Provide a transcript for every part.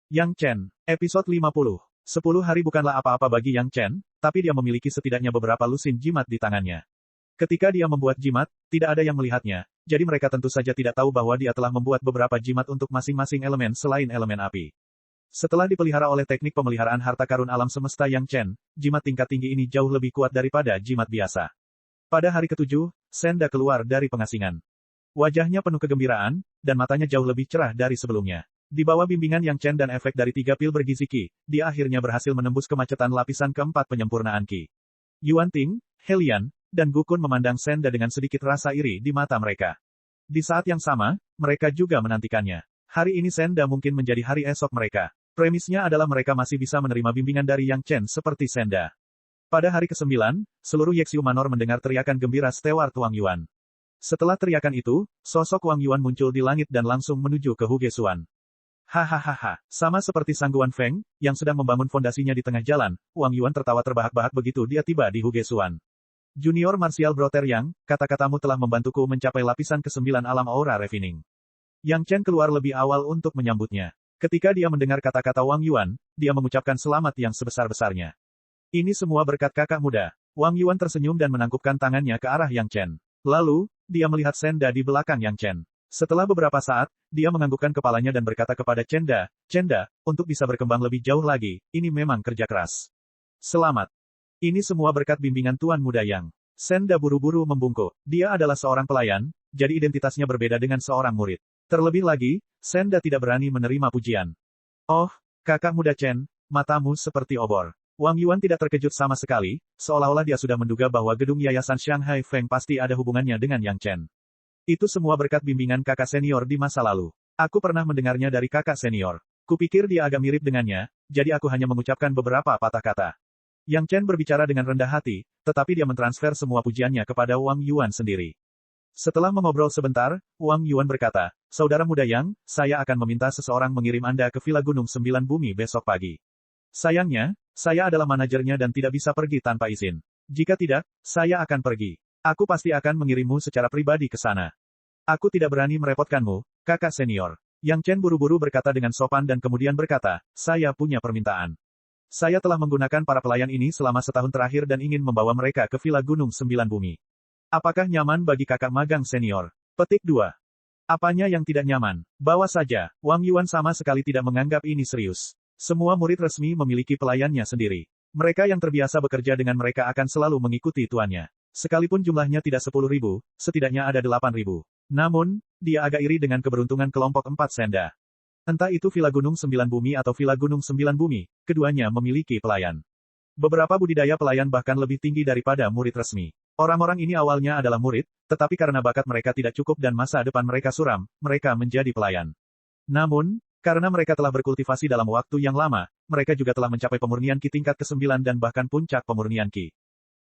Yang Chen, episode 50. 10 hari bukanlah apa-apa bagi Yang Chen, tapi dia memiliki setidaknya beberapa lusin jimat di tangannya. Ketika dia membuat jimat, tidak ada yang melihatnya, jadi mereka tentu saja tidak tahu bahwa dia telah membuat beberapa jimat untuk masing-masing elemen selain elemen api. Setelah dipelihara oleh teknik pemeliharaan harta karun alam semesta Yang Chen, jimat tingkat tinggi ini jauh lebih kuat daripada jimat biasa. Pada hari ketujuh, Senda keluar dari pengasingan. Wajahnya penuh kegembiraan, dan matanya jauh lebih cerah dari sebelumnya. Di bawah bimbingan Yang Chen dan efek dari 3 pil bergizi Qi, dia akhirnya berhasil menembus kemacetan lapisan keempat penyempurnaan Qi. Yuan Ting, Helian, dan Gukun memandang Senda dengan sedikit rasa iri di mata mereka. Di saat yang sama, mereka juga menantikannya. Hari ini Senda mungkin menjadi hari esok mereka. Premisnya adalah mereka masih bisa menerima bimbingan dari Yang Chen seperti Senda. Pada hari ke-9, seluruh Yexiu Manor mendengar teriakan gembira Steward Wang Yuan. Setelah teriakan itu, sosok Wang Yuan muncul di langit dan langsung menuju ke Hugesuan. Hahaha, sama seperti Sang Guan Feng, yang sedang membangun fondasinya di tengah jalan, Wang Yuan tertawa terbahak-bahak begitu dia tiba di Hugesuan. Junior Martial Brother Yang, kata-katamu telah membantuku mencapai lapisan ke-9 alam aura refining. Yang Chen keluar lebih awal untuk menyambutnya. Ketika dia mendengar kata-kata Wang Yuan, dia mengucapkan selamat yang sebesar-besarnya. Ini semua berkat kakak muda. Wang Yuan tersenyum dan menangkupkan tangannya ke arah Yang Chen. Lalu, dia melihat Senda di belakang Yang Chen. Setelah beberapa saat, dia menganggukkan kepalanya dan berkata kepada Chenda, Chenda, untuk bisa berkembang lebih jauh lagi, ini memang kerja keras. Selamat. Ini semua berkat bimbingan Tuan Muda Yang. Senda buru-buru membungkuk. Dia adalah seorang pelayan, jadi identitasnya berbeda dengan seorang murid. Terlebih lagi, Senda tidak berani menerima pujian. Oh, kakak muda Chen, matamu seperti obor. Wang Yuan tidak terkejut sama sekali, seolah-olah dia sudah menduga bahwa gedung Yayasan Shanghai Feng pasti ada hubungannya dengan Yang Chen. Itu semua berkat bimbingan kakak senior di masa lalu. Aku pernah mendengarnya dari kakak senior. Kupikir dia agak mirip dengannya, jadi aku hanya mengucapkan beberapa patah kata. Yang Chen berbicara dengan rendah hati, tetapi dia mentransfer semua pujiannya kepada Wang Yuan sendiri. Setelah mengobrol sebentar, Wang Yuan berkata, Saudara muda Yang, saya akan meminta seseorang mengirim Anda ke Villa Gunung 9 Bumi besok pagi. Sayangnya, saya adalah manajernya dan tidak bisa pergi tanpa izin. Jika tidak, saya akan pergi. Aku pasti akan mengirimmu secara pribadi ke sana. Aku tidak berani merepotkanmu, kakak senior. Yang Chen buru-buru berkata dengan sopan dan kemudian berkata, saya punya permintaan. Saya telah menggunakan para pelayan ini selama setahun terakhir dan ingin membawa mereka ke Villa Gunung 9 Bumi. Apakah nyaman bagi kakak magang senior? Petik 2. Apanya yang tidak nyaman? Bawa saja. Wang Yuan sama sekali tidak menganggap ini serius. Semua murid resmi memiliki pelayannya sendiri. Mereka yang terbiasa bekerja dengan mereka akan selalu mengikuti tuannya. Sekalipun jumlahnya tidak 10.000, setidaknya ada 8.000. Namun, dia agak iri dengan keberuntungan kelompok 4 Senda. Entah itu Villa Gunung 9 Bumi atau Villa Gunung 9 Bumi, keduanya memiliki pelayan. Beberapa budidaya pelayan bahkan lebih tinggi daripada murid resmi. Orang-orang ini awalnya adalah murid, tetapi karena bakat mereka tidak cukup dan masa depan mereka suram, mereka menjadi pelayan. Namun, karena mereka telah berkultivasi dalam waktu yang lama, mereka juga telah mencapai pemurnian Qi tingkat ke-9 dan bahkan puncak pemurnian Qi.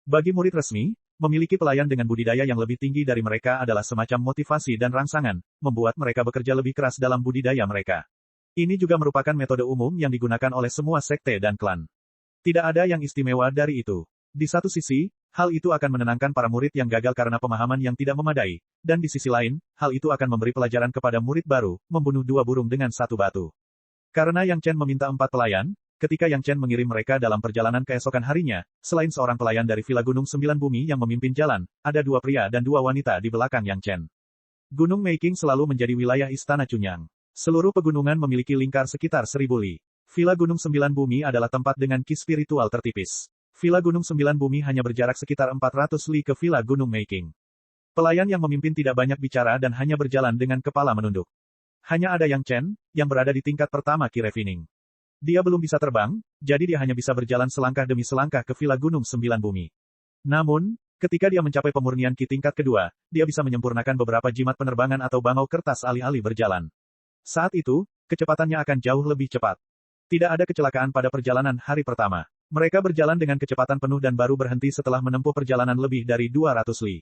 Bagi murid resmi, memiliki pelayan dengan budidaya yang lebih tinggi dari mereka adalah semacam motivasi dan rangsangan, membuat mereka bekerja lebih keras dalam budidaya mereka. Ini juga merupakan metode umum yang digunakan oleh semua sekte dan klan. Tidak ada yang istimewa dari itu. Di satu sisi, hal itu akan menenangkan para murid yang gagal karena pemahaman yang tidak memadai, dan di sisi lain, hal itu akan memberi pelajaran kepada murid baru, membunuh 2 burung dengan 1 batu. Karena Yang Chen meminta 4 pelayan, ketika Yang Chen mengirim mereka dalam perjalanan keesokan harinya, selain seorang pelayan dari Villa Gunung 9 Bumi yang memimpin jalan, ada 2 pria dan 2 wanita di belakang Yang Chen. Gunung Meiqing selalu menjadi wilayah Istana Cunyang. Seluruh pegunungan memiliki lingkar sekitar 1000 li. Villa Gunung 9 Bumi adalah tempat dengan Qi spiritual tertipis. Villa Gunung 9 Bumi hanya berjarak sekitar 400 li ke Villa Gunung Meiqing. Pelayan yang memimpin tidak banyak bicara dan hanya berjalan dengan kepala menunduk. Hanya ada Yang Chen, yang berada di tingkat pertama Qi refining. Dia belum bisa terbang, jadi dia hanya bisa berjalan selangkah demi selangkah ke Villa Gunung 9 Bumi. Namun, ketika dia mencapai pemurnian Qi tingkat kedua, dia bisa menyempurnakan beberapa jimat penerbangan atau bangau kertas alih-alih berjalan. Saat itu, kecepatannya akan jauh lebih cepat. Tidak ada kecelakaan pada perjalanan hari pertama. Mereka berjalan dengan kecepatan penuh dan baru berhenti setelah menempuh perjalanan lebih dari 200 li.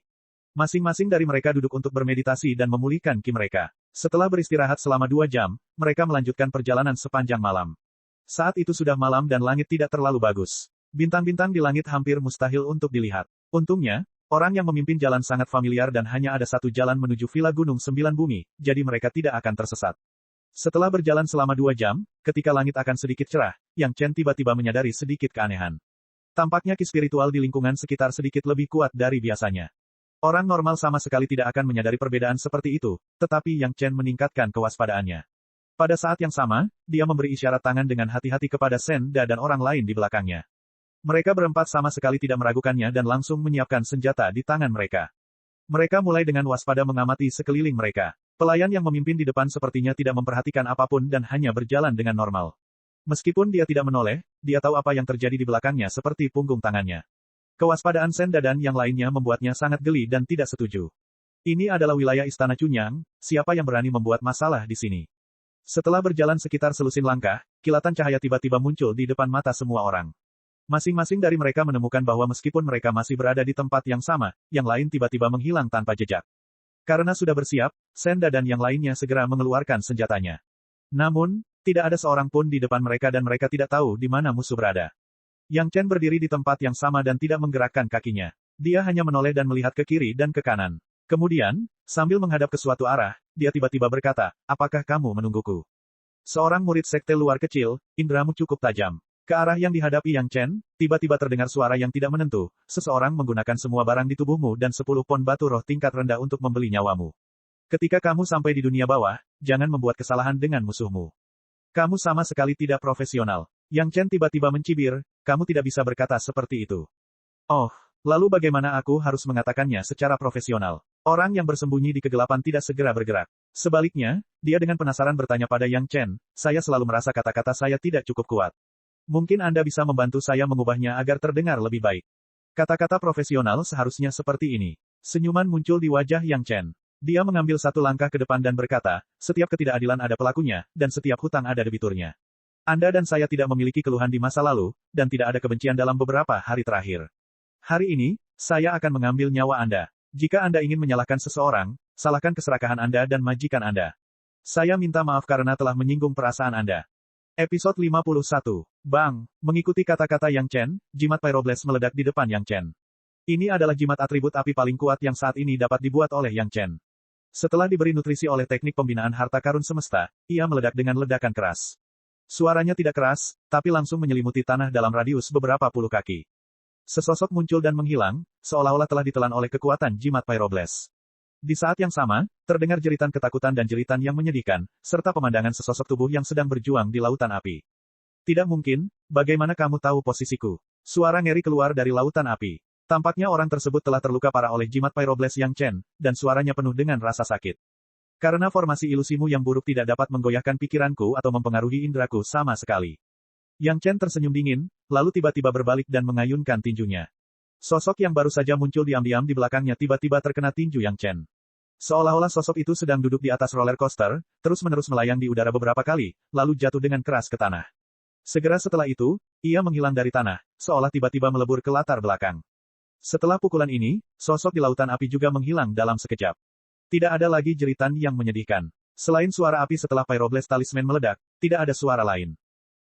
Masing-masing dari mereka duduk untuk bermeditasi dan memulihkan Qi mereka. Setelah beristirahat selama 2 jam, mereka melanjutkan perjalanan sepanjang malam. Saat itu sudah malam dan langit tidak terlalu bagus. Bintang-bintang di langit hampir mustahil untuk dilihat. Untungnya, orang yang memimpin jalan sangat familiar dan hanya ada satu jalan menuju Villa Gunung 9 Bumi, jadi mereka tidak akan tersesat. Setelah berjalan selama 2 jam, ketika langit akan sedikit cerah, Yang Chen tiba-tiba menyadari sedikit keanehan. Tampaknya ki spiritual di lingkungan sekitar sedikit lebih kuat dari biasanya. Orang normal sama sekali tidak akan menyadari perbedaan seperti itu, tetapi Yang Chen meningkatkan kewaspadaannya. Pada saat yang sama, dia memberi isyarat tangan dengan hati-hati kepada Senda dan orang lain di belakangnya. Mereka berempat sama sekali tidak meragukannya dan langsung menyiapkan senjata di tangan mereka. Mereka mulai dengan waspada mengamati sekeliling mereka. Pelayan yang memimpin di depan sepertinya tidak memperhatikan apapun dan hanya berjalan dengan normal. Meskipun dia tidak menoleh, dia tahu apa yang terjadi di belakangnya seperti punggung tangannya. Kewaspadaan Senda dan yang lainnya membuatnya sangat geli dan tidak setuju. Ini adalah wilayah Istana Cunyang, siapa yang berani membuat masalah di sini? Setelah berjalan sekitar selusin langkah, kilatan cahaya tiba-tiba muncul di depan mata semua orang. Masing-masing dari mereka menemukan bahwa meskipun mereka masih berada di tempat yang sama, yang lain tiba-tiba menghilang tanpa jejak. Karena sudah bersiap, Senda dan yang lainnya segera mengeluarkan senjatanya. Namun, tidak ada seorang pun di depan mereka dan mereka tidak tahu di mana musuh berada. Yang Chen berdiri di tempat yang sama dan tidak menggerakkan kakinya. Dia hanya menoleh dan melihat ke kiri dan ke kanan. Kemudian, sambil menghadap ke suatu arah, dia tiba-tiba berkata, apakah kamu menungguku? Seorang murid sekte luar kecil, indramu cukup tajam. Ke arah yang dihadapi Yang Chen, tiba-tiba terdengar suara yang tidak menentu, seseorang menggunakan semua barang di tubuhmu dan 10 pon batu roh tingkat rendah untuk membeli nyawamu. Ketika kamu sampai di dunia bawah, jangan membuat kesalahan dengan musuhmu. Kamu sama sekali tidak profesional. Yang Chen tiba-tiba mencibir, kamu tidak bisa berkata seperti itu. Oh, lalu bagaimana aku harus mengatakannya secara profesional? Orang yang bersembunyi di kegelapan tidak segera bergerak. Sebaliknya, dia dengan penasaran bertanya pada Yang Chen, saya selalu merasa kata-kata saya tidak cukup kuat. Mungkin Anda bisa membantu saya mengubahnya agar terdengar lebih baik. Kata-kata profesional seharusnya seperti ini. Senyuman muncul di wajah Yang Chen. Dia mengambil satu langkah ke depan dan berkata, setiap ketidakadilan ada pelakunya, dan setiap hutang ada debiturnya. Anda dan saya tidak memiliki keluhan di masa lalu, dan tidak ada kebencian dalam beberapa hari terakhir. Hari ini, saya akan mengambil nyawa Anda. Jika Anda ingin menyalahkan seseorang, salahkan keserakahan Anda dan majikan Anda. Saya minta maaf karena telah menyinggung perasaan Anda. Episode 51. Bang, mengikuti kata-kata Yang Chen, jimat Pyroblast meledak di depan Yang Chen. Ini adalah jimat atribut api paling kuat yang saat ini dapat dibuat oleh Yang Chen. Setelah diberi nutrisi oleh teknik pembinaan harta karun semesta, ia meledak dengan ledakan keras. Suaranya tidak keras, tapi langsung menyelimuti tanah dalam radius beberapa puluh kaki. Sesosok muncul dan menghilang, seolah-olah telah ditelan oleh kekuatan jimat Pyroblast. Di saat yang sama, terdengar jeritan ketakutan dan jeritan yang menyedihkan, serta pemandangan sesosok tubuh yang sedang berjuang di lautan api. Tidak mungkin, bagaimana kamu tahu posisiku? Suara ngeri keluar dari lautan api. Tampaknya orang tersebut telah terluka parah oleh jimat Pyroblast Yang Chen, dan suaranya penuh dengan rasa sakit. Karena formasi ilusimu yang buruk tidak dapat menggoyahkan pikiranku atau mempengaruhi indraku sama sekali. Yang Chen tersenyum dingin, lalu tiba-tiba berbalik dan mengayunkan tinjunya. Sosok yang baru saja muncul diam-diam di belakangnya tiba-tiba terkena tinju Yang Chen. Seolah-olah sosok itu sedang duduk di atas roller coaster, terus-menerus melayang di udara beberapa kali, lalu jatuh dengan keras ke tanah. Segera setelah itu, ia menghilang dari tanah, seolah tiba-tiba melebur ke latar belakang. Setelah pukulan ini, sosok di lautan api juga menghilang dalam sekejap. Tidak ada lagi jeritan yang menyedihkan. Selain suara api setelah Pyroblast Talisman meledak, tidak ada suara lain.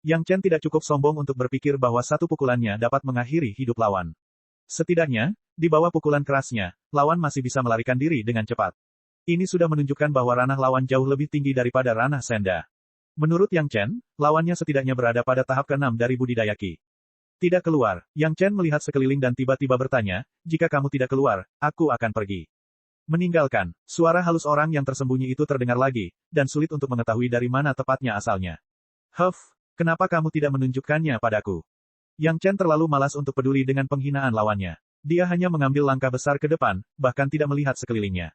Yang Chen tidak cukup sombong untuk berpikir bahwa satu pukulannya dapat mengakhiri hidup lawan. Setidaknya, di bawah pukulan kerasnya, lawan masih bisa melarikan diri dengan cepat. Ini sudah menunjukkan bahwa ranah lawan jauh lebih tinggi daripada ranah Senda. Menurut Yang Chen, lawannya setidaknya berada pada tahap ke-6 dari budidaya Qi. Tidak keluar. Yang Chen melihat sekeliling dan tiba-tiba bertanya, jika kamu tidak keluar, aku akan pergi. Meninggalkan. Suara halus orang yang tersembunyi itu terdengar lagi, dan sulit untuk mengetahui dari mana tepatnya asalnya. Huff, kenapa kamu tidak menunjukkannya padaku? Yang Chen terlalu malas untuk peduli dengan penghinaan lawannya. Dia hanya mengambil langkah besar ke depan, bahkan tidak melihat sekelilingnya.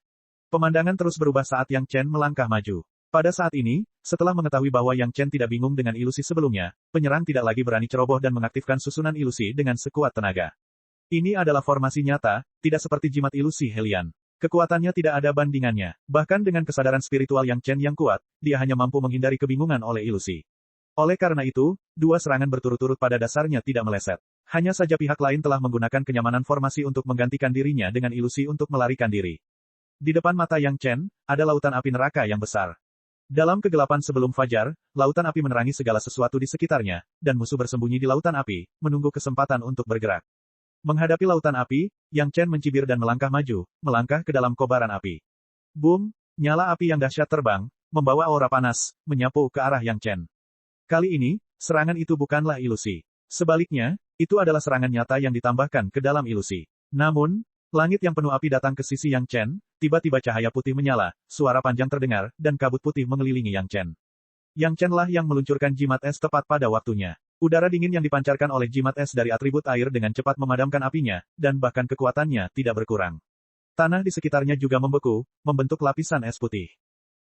Pemandangan terus berubah saat Yang Chen melangkah maju. Pada saat ini, setelah mengetahui bahwa Yang Chen tidak bingung dengan ilusi sebelumnya, penyerang tidak lagi berani ceroboh dan mengaktifkan susunan ilusi dengan sekuat tenaga. Ini adalah formasi nyata, tidak seperti jimat ilusi Helian. Kekuatannya tidak ada bandingannya. Bahkan dengan kesadaran spiritual Yang Chen yang kuat, dia hanya mampu menghindari kebingungan oleh ilusi. Oleh karena itu, dua serangan berturut-turut pada dasarnya tidak meleset. Hanya saja pihak lain telah menggunakan kenyamanan formasi untuk menggantikan dirinya dengan ilusi untuk melarikan diri. Di depan mata Yang Chen, ada lautan api neraka yang besar. Dalam kegelapan sebelum fajar, lautan api menerangi segala sesuatu di sekitarnya, dan musuh bersembunyi di lautan api, menunggu kesempatan untuk bergerak. Menghadapi lautan api, Yang Chen mencibir dan melangkah maju, melangkah ke dalam kobaran api. Boom! Nyala api yang dahsyat terbang, membawa aura panas, menyapu ke arah Yang Chen. Kali ini, serangan itu bukanlah ilusi. Sebaliknya, itu adalah serangan nyata yang ditambahkan ke dalam ilusi. Namun, langit yang penuh api datang ke sisi Yang Chen, tiba-tiba cahaya putih menyala, suara panjang terdengar, dan kabut putih mengelilingi Yang Chen. Yang Chen lah yang meluncurkan jimat es tepat pada waktunya. Udara dingin yang dipancarkan oleh jimat es dari atribut air dengan cepat memadamkan apinya, dan bahkan kekuatannya tidak berkurang. Tanah di sekitarnya juga membeku, membentuk lapisan es putih.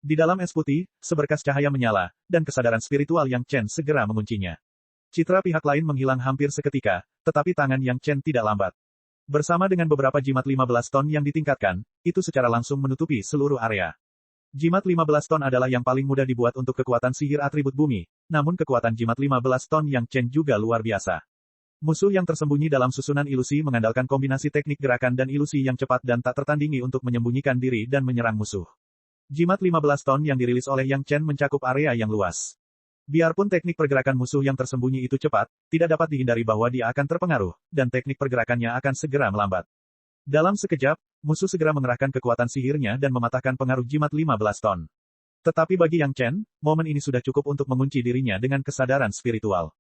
Di dalam es putih, seberkas cahaya menyala, dan kesadaran spiritual Yang Chen segera menguncinya. Citra pihak lain menghilang hampir seketika, tetapi tangan Yang Chen tidak lambat. Bersama dengan beberapa jimat 15 ton yang ditingkatkan, itu secara langsung menutupi seluruh area. Jimat 15 ton adalah yang paling mudah dibuat untuk kekuatan sihir atribut bumi, namun kekuatan jimat 15 ton Yang Chen juga luar biasa. Musuh yang tersembunyi dalam susunan ilusi mengandalkan kombinasi teknik gerakan dan ilusi yang cepat dan tak tertandingi untuk menyembunyikan diri dan menyerang musuh. Jimat 15 ton yang dirilis oleh Yang Chen mencakup area yang luas. Biarpun teknik pergerakan musuh yang tersembunyi itu cepat, tidak dapat dihindari bahwa dia akan terpengaruh, dan teknik pergerakannya akan segera melambat. Dalam sekejap, musuh segera mengerahkan kekuatan sihirnya dan mematahkan pengaruh jimat 15 ton. Tetapi bagi Yang Chen, momen ini sudah cukup untuk mengunci dirinya dengan kesadaran spiritual.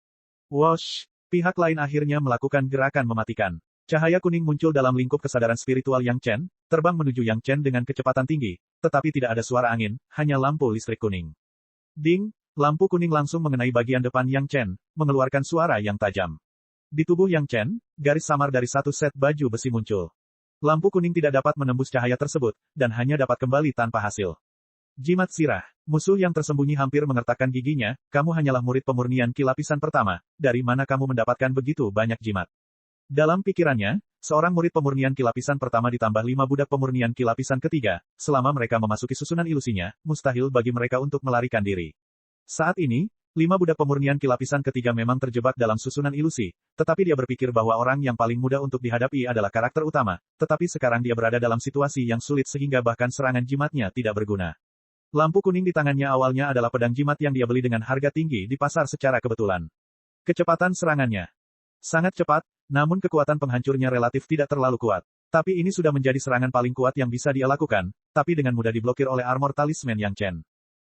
Wosh! Pihak lain akhirnya melakukan gerakan mematikan. Cahaya kuning muncul dalam lingkup kesadaran spiritual Yang Chen, terbang menuju Yang Chen dengan kecepatan tinggi, tetapi tidak ada suara angin, hanya lampu listrik kuning. Ding! Lampu kuning langsung mengenai bagian depan Yang Chen, mengeluarkan suara yang tajam. Di tubuh Yang Chen, garis samar dari satu set baju besi muncul. Lampu kuning tidak dapat menembus cahaya tersebut, dan hanya dapat kembali tanpa hasil. Jimat sirah. Musuh yang tersembunyi hampir mengertakkan giginya, kamu hanyalah murid pemurnian ki lapisan pertama, dari mana kamu mendapatkan begitu banyak jimat? Dalam pikirannya, seorang murid pemurnian ki lapisan pertama ditambah 5 budak pemurnian ki lapisan ketiga, selama mereka memasuki susunan ilusinya, mustahil bagi mereka untuk melarikan diri. Saat ini, 5 budak pemurnian ki lapisan ketiga memang terjebak dalam susunan ilusi, tetapi dia berpikir bahwa orang yang paling mudah untuk dihadapi adalah karakter utama, tetapi sekarang dia berada dalam situasi yang sulit sehingga bahkan serangan jimatnya tidak berguna. Lampu kuning di tangannya awalnya adalah pedang jimat yang dia beli dengan harga tinggi di pasar secara kebetulan. Kecepatan serangannya sangat cepat, namun kekuatan penghancurnya relatif tidak terlalu kuat. Tapi ini sudah menjadi serangan paling kuat yang bisa dia lakukan, tapi dengan mudah diblokir oleh armor talisman Yang Chen.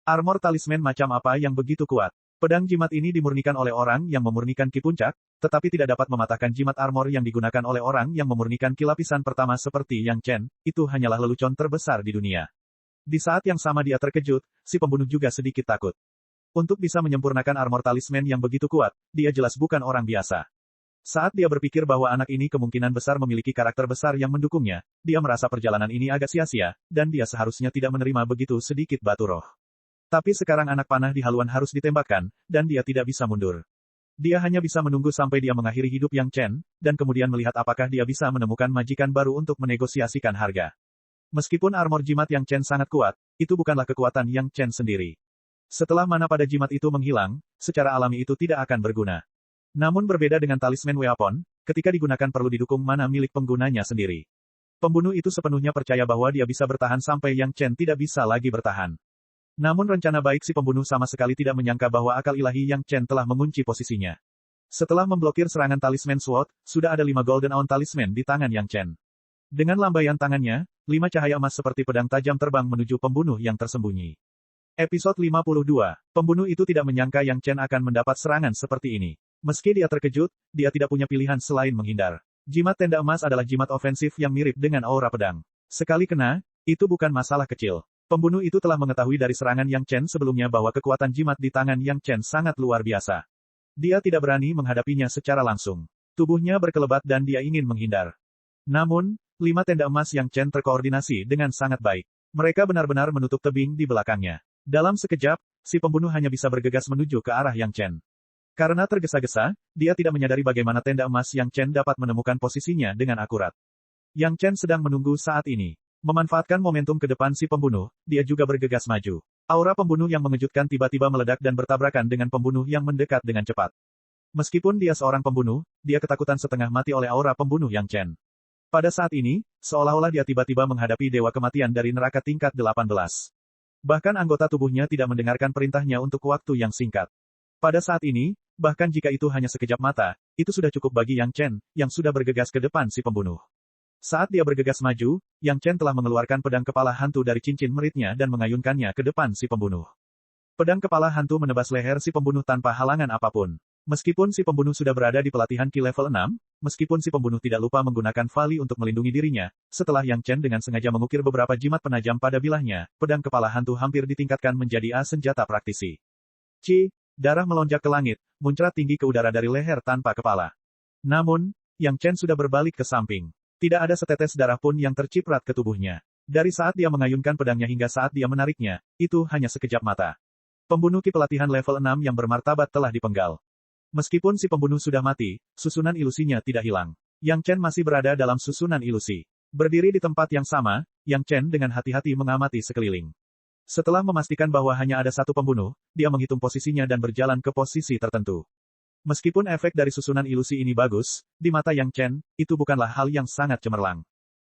Armor talisman macam apa yang begitu kuat? Pedang jimat ini dimurnikan oleh orang yang memurnikan ki puncak, tetapi tidak dapat mematahkan jimat armor yang digunakan oleh orang yang memurnikan ki lapisan pertama seperti Yang Chen, itu hanyalah lelucon terbesar di dunia. Di saat yang sama dia terkejut, si pembunuh juga sedikit takut. Untuk bisa menyempurnakan armor talisman yang begitu kuat, dia jelas bukan orang biasa. Saat dia berpikir bahwa anak ini kemungkinan besar memiliki karakter besar yang mendukungnya, dia merasa perjalanan ini agak sia-sia, dan dia seharusnya tidak menerima begitu sedikit batu roh. Tapi sekarang anak panah di haluan harus ditembakkan, dan dia tidak bisa mundur. Dia hanya bisa menunggu sampai dia mengakhiri hidup Yang Chen, dan kemudian melihat apakah dia bisa menemukan majikan baru untuk menegosiasikan harga. Meskipun armor jimat Yang Chen sangat kuat, itu bukanlah kekuatan Yang Chen sendiri. Setelah mana pada jimat itu menghilang, secara alami itu tidak akan berguna. Namun berbeda dengan talisman weapon, ketika digunakan perlu didukung mana milik penggunanya sendiri. Pembunuh itu sepenuhnya percaya bahwa dia bisa bertahan sampai Yang Chen tidak bisa lagi bertahan. Namun rencana baik si pembunuh sama sekali tidak menyangka bahwa akal ilahi Yang Chen telah mengunci posisinya. Setelah memblokir serangan talisman SWOT, sudah ada 5 Golden Aeon talisman di tangan Yang Chen. Dengan lambaian tangannya, 5 cahaya emas seperti pedang tajam terbang menuju pembunuh yang tersembunyi. Episode 52. Pembunuh itu tidak menyangka Yang Chen akan mendapat serangan seperti ini. Meski dia terkejut, dia tidak punya pilihan selain menghindar. Jimat tenda emas adalah jimat ofensif yang mirip dengan aura pedang. Sekali kena, itu bukan masalah kecil. Pembunuh itu telah mengetahui dari serangan Yang Chen sebelumnya bahwa kekuatan jimat di tangan Yang Chen sangat luar biasa. Dia tidak berani menghadapinya secara langsung. Tubuhnya berkelebat dan dia ingin menghindar. Namun, 5 tenda emas Yang Chen terkoordinasi dengan sangat baik. Mereka benar-benar menutup tebing di belakangnya. Dalam sekejap, si pembunuh hanya bisa bergegas menuju ke arah Yang Chen. Karena tergesa-gesa, dia tidak menyadari bagaimana tenda emas Yang Chen dapat menemukan posisinya dengan akurat. Yang Chen sedang menunggu saat ini. Memanfaatkan momentum ke depan si pembunuh, dia juga bergegas maju. Aura pembunuh yang mengejutkan tiba-tiba meledak dan bertabrakan dengan pembunuh yang mendekat dengan cepat. Meskipun dia seorang pembunuh, dia ketakutan setengah mati oleh aura pembunuh Yang Chen. Pada saat ini, seolah-olah dia tiba-tiba menghadapi dewa kematian dari neraka tingkat 18. Bahkan anggota tubuhnya tidak mendengarkan perintahnya untuk waktu yang singkat. Pada saat ini, bahkan jika itu hanya sekejap mata, itu sudah cukup bagi Yang Chen, yang sudah bergegas ke depan si pembunuh. Saat dia bergegas maju, Yang Chen telah mengeluarkan pedang kepala hantu dari cincin meritnya dan mengayunkannya ke depan si pembunuh. Pedang kepala hantu menebas leher si pembunuh tanpa halangan apapun. Meskipun si pembunuh sudah berada di pelatihan Ki level 6, meskipun si pembunuh tidak lupa menggunakan Vali untuk melindungi dirinya, setelah Yang Chen dengan sengaja mengukir beberapa jimat penajam pada bilahnya, pedang kepala hantu hampir ditingkatkan menjadi senjata praktisi. Darah melonjak ke langit, muncrat tinggi ke udara dari leher tanpa kepala. Namun, Yang Chen sudah berbalik ke samping. Tidak ada setetes darah pun yang terciprat ke tubuhnya. Dari saat dia mengayunkan pedangnya hingga saat dia menariknya, itu hanya sekejap mata. Pembunuh Ki pelatihan level 6 yang bermartabat telah dipenggal. Meskipun si pembunuh sudah mati, susunan ilusinya tidak hilang. Yang Chen masih berada dalam susunan ilusi. Berdiri di tempat yang sama, Yang Chen dengan hati-hati mengamati sekeliling. Setelah memastikan bahwa hanya ada satu pembunuh, dia menghitung posisinya dan berjalan ke posisi tertentu. Meskipun efek dari susunan ilusi ini bagus, di mata Yang Chen, itu bukanlah hal yang sangat cemerlang.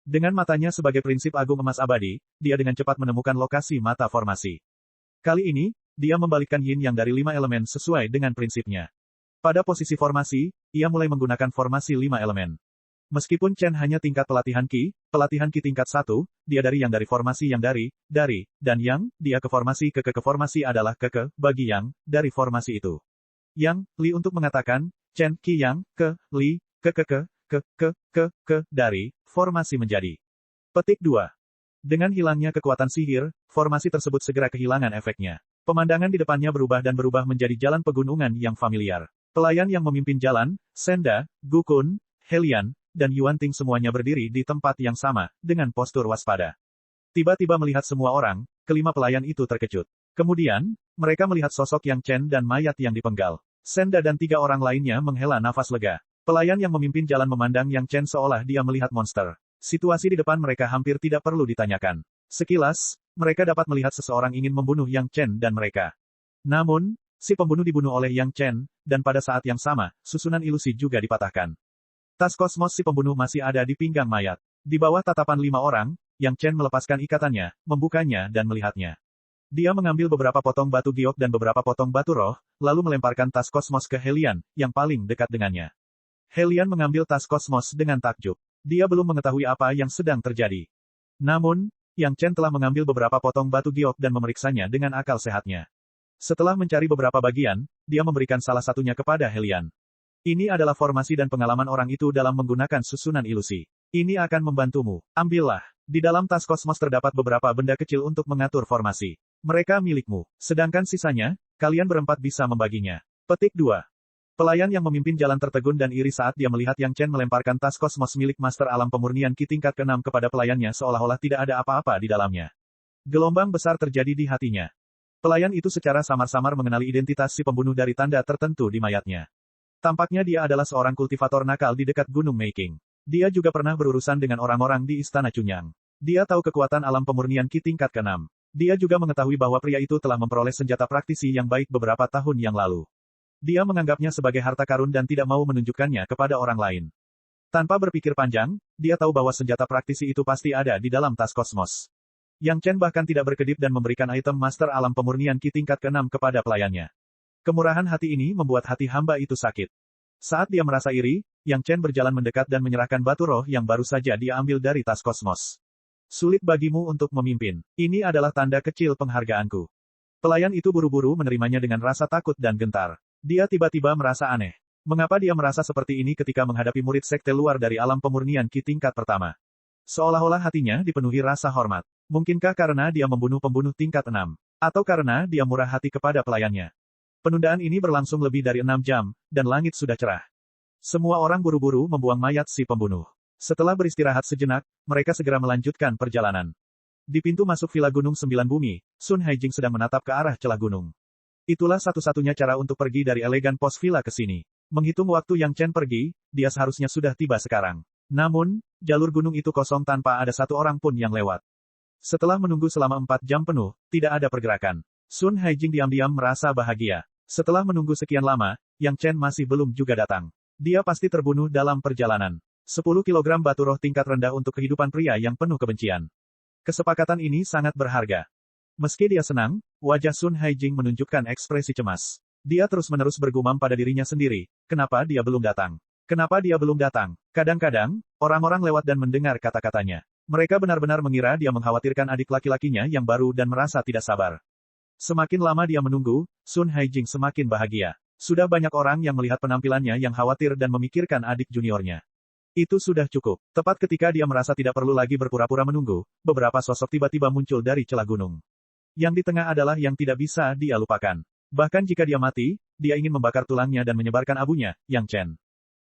Dengan matanya sebagai prinsip agung emas abadi, dia dengan cepat menemukan lokasi mata formasi. Kali ini, dia membalikkan yin yang dari 5 elemen sesuai dengan prinsipnya. Pada posisi formasi, ia mulai menggunakan formasi 5 elemen. Meskipun Chen hanya tingkat pelatihan Ki tingkat 1, dia dari formasi yang dari, dan yang, dia ke formasi ke formasi adalah ke bagi yang, dari formasi itu. Yang, Li untuk mengatakan, Chen Ki yang, ke, Li, ke, dari, formasi menjadi. Petik 2. Dengan hilangnya kekuatan sihir, formasi tersebut segera kehilangan efeknya. Pemandangan di depannya berubah menjadi jalan pegunungan yang familiar. Pelayan yang memimpin jalan, Senda, Gukun, Helian, dan Yuanting semuanya berdiri di tempat yang sama, dengan postur waspada. Tiba-tiba melihat semua orang, kelima pelayan itu terkejut. Kemudian, mereka melihat sosok Yang Chen dan mayat yang dipenggal. Senda dan 3 orang lainnya menghela nafas lega. Pelayan yang memimpin jalan memandang Yang Chen seolah dia melihat monster. Situasi di depan mereka hampir tidak perlu ditanyakan. Sekilas, mereka dapat melihat seseorang ingin membunuh Yang Chen dan mereka. Namun, si pembunuh dibunuh oleh Yang Chen, dan pada saat yang sama, susunan ilusi juga dipatahkan. Tas kosmos si pembunuh masih ada di pinggang mayat. Di bawah tatapan 5 orang, Yang Chen melepaskan ikatannya, membukanya dan melihatnya. Dia mengambil beberapa potong batu giok dan beberapa potong batu roh, lalu melemparkan tas kosmos ke Helian, yang paling dekat dengannya. Helian mengambil tas kosmos dengan takjub. Dia belum mengetahui apa yang sedang terjadi. Namun, Yang Chen telah mengambil beberapa potong batu giok dan memeriksanya dengan akal sehatnya. Setelah mencari beberapa bagian, dia memberikan salah satunya kepada Helian. Ini adalah formasi dan pengalaman orang itu dalam menggunakan susunan ilusi. Ini akan membantumu. Ambillah. Di dalam tas kosmos terdapat beberapa benda kecil untuk mengatur formasi. Mereka milikmu. Sedangkan sisanya, kalian berempat bisa membaginya. Petik 2. Pelayan yang memimpin jalan tertegun dan iri saat dia melihat Yang Chen melemparkan tas kosmos milik Master Alam Pemurnian Ki tingkat ke-6 kepada pelayannya seolah-olah tidak ada apa-apa di dalamnya. Gelombang besar terjadi di hatinya. Pelayan itu secara samar-samar mengenali identitas si pembunuh dari tanda tertentu di mayatnya. Tampaknya dia adalah seorang kultivator nakal di dekat Gunung Making. Dia juga pernah berurusan dengan orang-orang di Istana Cunyang. Dia tahu kekuatan alam pemurnian Ki tingkat ke-6. Dia juga mengetahui bahwa pria itu telah memperoleh senjata praktisi yang baik beberapa tahun yang lalu. Dia menganggapnya sebagai harta karun dan tidak mau menunjukkannya kepada orang lain. Tanpa berpikir panjang, dia tahu bahwa senjata praktisi itu pasti ada di dalam tas kosmos. Yang Chen bahkan tidak berkedip dan memberikan item Master Alam Pemurnian Ki tingkat ke-6 kepada pelayannya. Kemurahan hati ini membuat hati hamba itu sakit. Saat dia merasa iri, Yang Chen berjalan mendekat dan menyerahkan batu roh yang baru saja dia ambil dari tas kosmos. Sulit bagimu untuk memimpin. Ini adalah tanda kecil penghargaanku. Pelayan itu buru-buru menerimanya dengan rasa takut dan gentar. Dia tiba-tiba merasa aneh. Mengapa dia merasa seperti ini ketika menghadapi murid sekte luar dari alam pemurnian Ki tingkat pertama? Seolah-olah hatinya dipenuhi rasa hormat. Mungkinkah karena dia membunuh pembunuh tingkat 6? Atau karena dia murah hati kepada pelayannya? Penundaan ini berlangsung lebih dari 6 jam, dan langit sudah cerah. Semua orang buru-buru membuang mayat si pembunuh. Setelah beristirahat sejenak, mereka segera melanjutkan perjalanan. Di pintu masuk Villa Gunung 9 Bumi, Sun Haijing sedang menatap ke arah celah gunung. Itulah satu-satunya cara untuk pergi dari elegan pos villa ke sini. Menghitung waktu Yang Chen pergi, dia seharusnya sudah tiba sekarang. Namun, jalur gunung itu kosong tanpa ada satu orang pun yang lewat. Setelah menunggu selama 4 jam penuh, tidak ada pergerakan. Sun Haijing diam-diam merasa bahagia. Setelah menunggu sekian lama, Yang Chen masih belum juga datang. Dia pasti terbunuh dalam perjalanan. 10 kilogram batu roh tingkat rendah untuk kehidupan pria yang penuh kebencian. Kesepakatan ini sangat berharga. Meski dia senang, wajah Sun Haijing menunjukkan ekspresi cemas. Dia terus-menerus bergumam pada dirinya sendiri, kenapa dia belum datang? Kenapa dia belum datang? Kadang-kadang, orang-orang lewat dan mendengar kata-katanya. Mereka benar-benar mengira dia mengkhawatirkan adik laki-lakinya yang baru dan merasa tidak sabar. Semakin lama dia menunggu, Sun Haijing semakin bahagia. Sudah banyak orang yang melihat penampilannya yang khawatir dan memikirkan adik juniornya. Itu sudah cukup. Tepat ketika dia merasa tidak perlu lagi berpura-pura menunggu, beberapa sosok tiba-tiba muncul dari celah gunung. Yang di tengah adalah yang tidak bisa dia lupakan. Bahkan jika dia mati, dia ingin membakar tulangnya dan menyebarkan abunya, Yang Chen.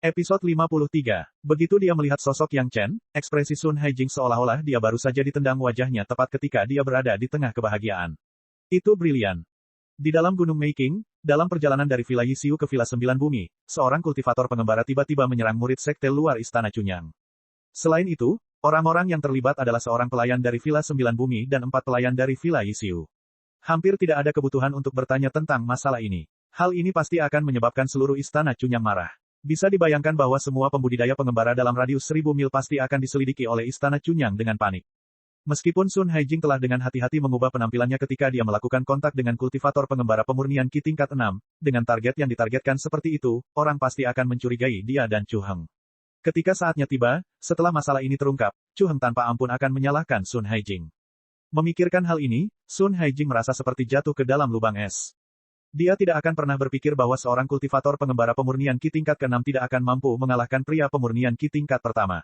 Episode 53. Begitu dia melihat sosok Yang Chen, ekspresi Sun Haijing seolah-olah dia baru saja ditendang wajahnya tepat ketika dia berada di tengah kebahagiaan. Itu brilian. Di dalam Gunung Meiking, dalam perjalanan dari Villa Yisiu ke Villa Sembilan Bumi, seorang kultivator pengembara tiba-tiba menyerang murid sekte luar Istana Cunyang. Selain itu, orang-orang yang terlibat adalah seorang pelayan dari Villa Sembilan Bumi dan 4 pelayan dari Villa Yisiu. Hampir tidak ada kebutuhan untuk bertanya tentang masalah ini. Hal ini pasti akan menyebabkan seluruh Istana Cunyang marah. Bisa dibayangkan bahwa semua pembudidaya pengembara dalam radius 1000 mil pasti akan diselidiki oleh Istana Cunyang dengan panik. Meskipun Sun Haijing telah dengan hati-hati mengubah penampilannya ketika dia melakukan kontak dengan kultivator pengembara pemurnian Qi tingkat 6, dengan target yang ditargetkan seperti itu, orang pasti akan mencurigai dia dan Chu Heng. Ketika saatnya tiba, setelah masalah ini terungkap, Chu Heng tanpa ampun akan menyalahkan Sun Haijing. Memikirkan hal ini, Sun Haijing merasa seperti jatuh ke dalam lubang es. Dia tidak akan pernah berpikir bahwa seorang kultivator pengembara pemurnian Qi tingkat ke-6 tidak akan mampu mengalahkan pria pemurnian Qi tingkat pertama.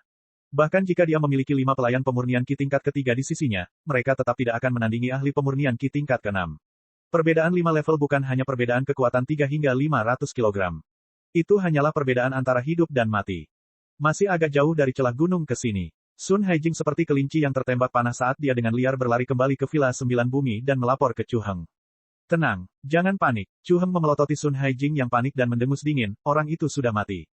Bahkan jika dia memiliki 5 pelayan pemurnian Qi tingkat ketiga di sisinya, mereka tetap tidak akan menandingi ahli pemurnian Qi tingkat ke-6. Perbedaan 5 level bukan hanya perbedaan kekuatan 3 hingga 500 kg. Itu hanyalah perbedaan antara hidup dan mati. Masih agak jauh dari celah gunung ke sini. Sun Haijing seperti kelinci yang tertembak panah saat dia dengan liar berlari kembali ke Villa Sembilan Bumi dan melapor ke Chu Heng. Tenang, jangan panik. Chu Heng memelototi Sun Haijing yang panik dan mendengus dingin, orang itu sudah mati.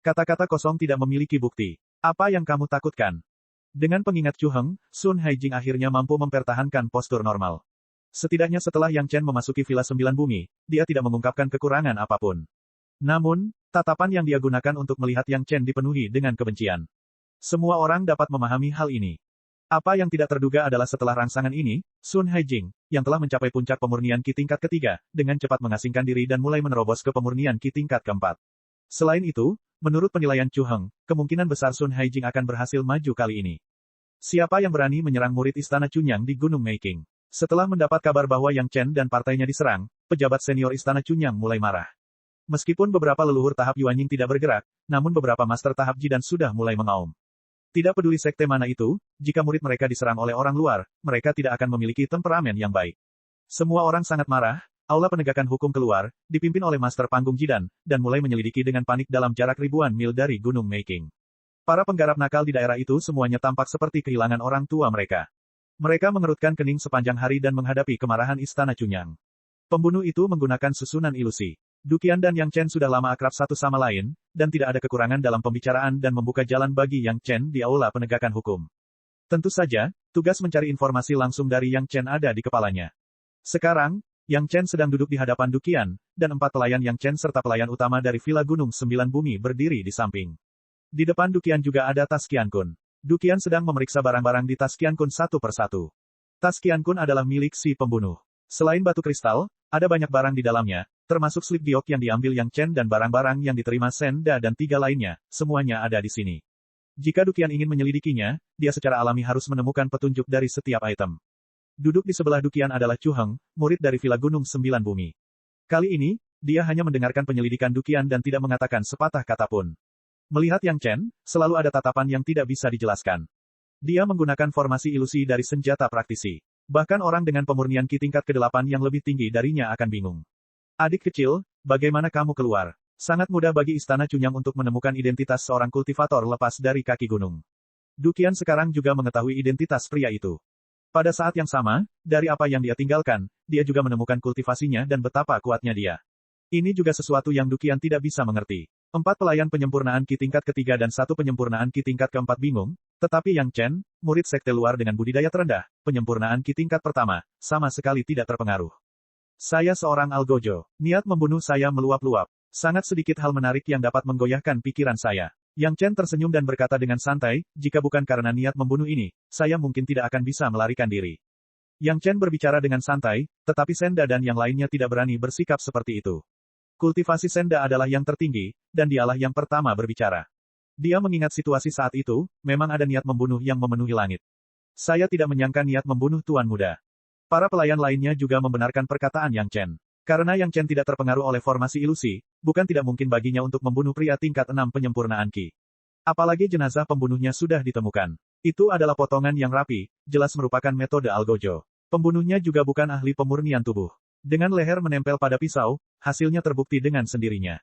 Kata-kata kosong tidak memiliki bukti. Apa yang kamu takutkan? Dengan pengingat Chu Heng, Sun Haijing akhirnya mampu mempertahankan postur normal. Setidaknya setelah Yang Chen memasuki Villa Sembilan Bumi, dia tidak mengungkapkan kekurangan apapun. Namun, tatapan yang dia gunakan untuk melihat Yang Chen dipenuhi dengan kebencian. Semua orang dapat memahami hal ini. Apa yang tidak terduga adalah setelah rangsangan ini, Sun Haijing, yang telah mencapai puncak pemurnian Qi tingkat ketiga, dengan cepat mengasingkan diri dan mulai menerobos ke pemurnian Qi tingkat keempat. Selain itu, menurut penilaian Chu Heng, kemungkinan besar Sun Haijing akan berhasil maju kali ini. Siapa yang berani menyerang murid Istana Cunyang di Gunung Meiking? Setelah mendapat kabar bahwa Yang Chen dan partainya diserang, pejabat senior Istana Cunyang mulai marah. Meskipun beberapa leluhur tahap Yuanying tidak bergerak, namun beberapa master tahap Jidan sudah mulai mengaum. Tidak peduli sekte mana itu, jika murid mereka diserang oleh orang luar, mereka tidak akan memiliki temperamen yang baik. Semua orang sangat marah. Aula penegakan hukum keluar, dipimpin oleh Master Panggung Jidan, dan mulai menyelidiki dengan panik dalam jarak ribuan mil dari Gunung Meiking. Para penggarap nakal di daerah itu semuanya tampak seperti kehilangan orang tua mereka. Mereka mengerutkan kening sepanjang hari dan menghadapi kemarahan Istana Cunyang. Pembunuh itu menggunakan susunan ilusi. Duqian dan Yang Chen sudah lama akrab satu sama lain, dan tidak ada kekurangan dalam pembicaraan dan membuka jalan bagi Yang Chen di aula penegakan hukum. Tentu saja, tugas mencari informasi langsung dari Yang Chen ada di kepalanya. Sekarang, Yang Chen sedang duduk di hadapan Duqian, dan 4 pelayan Yang Chen serta pelayan utama dari Villa Gunung Sembilan Bumi berdiri di samping. Di depan Duqian juga ada Tas Qian Kun. Duqian sedang memeriksa barang-barang di Tas Qian Kun satu persatu. Tas Qian Kun adalah milik si pembunuh. Selain batu kristal, ada banyak barang di dalamnya, termasuk slip giok yang diambil Yang Chen dan barang-barang yang diterima Senda dan 3 lainnya, semuanya ada di sini. Jika Duqian ingin menyelidikinya, dia secara alami harus menemukan petunjuk dari setiap item. Duduk di sebelah Duqian adalah Chu Heng, murid dari Villa Gunung Sembilan Bumi. Kali ini, dia hanya mendengarkan penyelidikan Duqian dan tidak mengatakan sepatah kata pun. Melihat Yang Chen, selalu ada tatapan yang tidak bisa dijelaskan. Dia menggunakan formasi ilusi dari senjata praktisi. Bahkan orang dengan pemurnian Qi tingkat ke-8 yang lebih tinggi darinya akan bingung. Adik kecil, bagaimana kamu keluar? Sangat mudah bagi Istana Cunyang untuk menemukan identitas seorang kultivator lepas dari kaki gunung. Duqian sekarang juga mengetahui identitas pria itu. Pada saat yang sama, dari apa yang dia tinggalkan, dia juga menemukan kultivasinya dan betapa kuatnya dia. Ini juga sesuatu yang Duqian tidak bisa mengerti. 4 pelayan penyempurnaan Qi tingkat ketiga dan 1 penyempurnaan Qi tingkat keempat bingung, tetapi Yang Chen, murid sekte luar dengan budidaya terendah, penyempurnaan Qi tingkat pertama, sama sekali tidak terpengaruh. Saya seorang algojo. Niat membunuh saya meluap-luap. Sangat sedikit hal menarik yang dapat menggoyahkan pikiran saya. Yang Chen tersenyum dan berkata dengan santai, jika bukan karena niat membunuh ini, saya mungkin tidak akan bisa melarikan diri. Yang Chen berbicara dengan santai, tetapi Senda dan yang lainnya tidak berani bersikap seperti itu. Kultivasi Senda adalah yang tertinggi, dan dialah yang pertama berbicara. Dia mengingat situasi saat itu, memang ada niat membunuh yang memenuhi langit. Saya tidak menyangka niat membunuh Tuan Muda. Para pelayan lainnya juga membenarkan perkataan Yang Chen. Karena Yang Chen tidak terpengaruh oleh formasi ilusi, bukan tidak mungkin baginya untuk membunuh pria tingkat 6 penyempurnaan Qi. Apalagi jenazah pembunuhnya sudah ditemukan. Itu adalah potongan yang rapi, jelas merupakan metode Algojo. Pembunuhnya juga bukan ahli pemurnian tubuh. Dengan leher menempel pada pisau, hasilnya terbukti dengan sendirinya.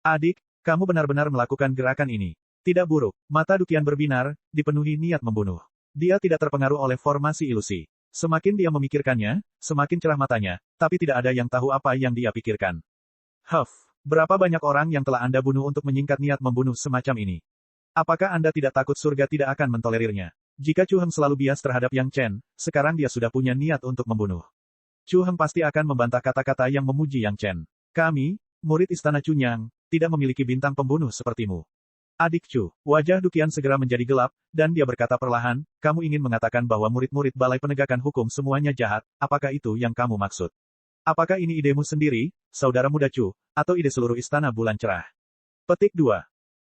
Adik, kamu benar-benar melakukan gerakan ini. Tidak buruk, mata Duqian berbinar, dipenuhi niat membunuh. Dia tidak terpengaruh oleh formasi ilusi. Semakin dia memikirkannya, semakin cerah matanya, tapi tidak ada yang tahu apa yang dia pikirkan. Berapa banyak orang yang telah Anda bunuh untuk menyingkat niat membunuh semacam ini? Apakah Anda tidak takut surga tidak akan mentolerirnya? Jika Chu Heng selalu bias terhadap Yang Chen, sekarang dia sudah punya niat untuk membunuh. Chu Heng pasti akan membantah kata-kata yang memuji Yang Chen. Kami, murid Istana Chunyang, tidak memiliki bintang pembunuh sepertimu. Adik Chu, wajah Duqian segera menjadi gelap, dan dia berkata perlahan, kamu ingin mengatakan bahwa murid-murid Balai Penegakan Hukum semuanya jahat, apakah itu yang kamu maksud? Apakah ini idemu sendiri, saudara muda Chu, atau ide seluruh Istana Bulan Cerah? Petik 2.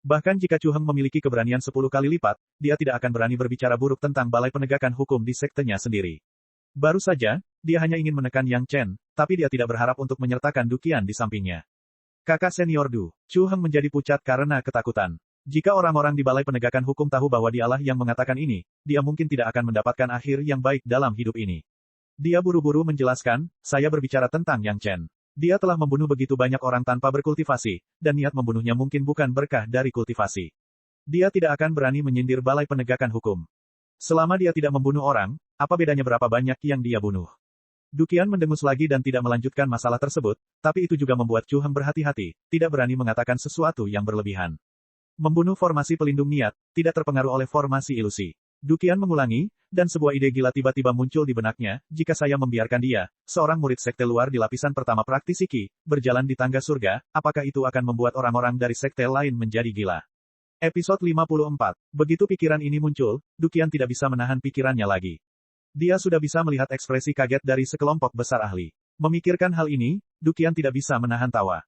Bahkan jika Chu Heng memiliki keberanian 10 kali lipat, dia tidak akan berani berbicara buruk tentang Balai Penegakan Hukum di sektenya sendiri. Baru saja, dia hanya ingin menekan Yang Chen, tapi dia tidak berharap untuk menyertakan Duqian di sampingnya. Kakak senior Du, Chu Heng menjadi pucat karena ketakutan. Jika orang-orang di Balai Penegakan Hukum tahu bahwa dialah yang mengatakan ini, dia mungkin tidak akan mendapatkan akhir yang baik dalam hidup ini. Dia buru-buru menjelaskan, saya berbicara tentang Yang Chen. Dia telah membunuh begitu banyak orang tanpa berkultivasi, dan niat membunuhnya mungkin bukan berkah dari kultivasi. Dia tidak akan berani menyindir Balai Penegakan Hukum. Selama dia tidak membunuh orang, apa bedanya berapa banyak yang dia bunuh? Duqian mendengus lagi dan tidak melanjutkan masalah tersebut, tapi itu juga membuat Chu Heng berhati-hati, tidak berani mengatakan sesuatu yang berlebihan. Membunuh formasi pelindung niat, tidak terpengaruh oleh formasi ilusi. Duqian mengulangi, dan sebuah ide gila tiba-tiba muncul di benaknya, jika saya membiarkan dia, seorang murid sekte luar di lapisan pertama praktisi Qi, berjalan di tangga surga, apakah itu akan membuat orang-orang dari sekte lain menjadi gila? Episode 54. Begitu pikiran ini muncul, Duqian tidak bisa menahan pikirannya lagi. Dia sudah bisa melihat ekspresi kaget dari sekelompok besar ahli. Memikirkan hal ini, Duqian tidak bisa menahan tawa.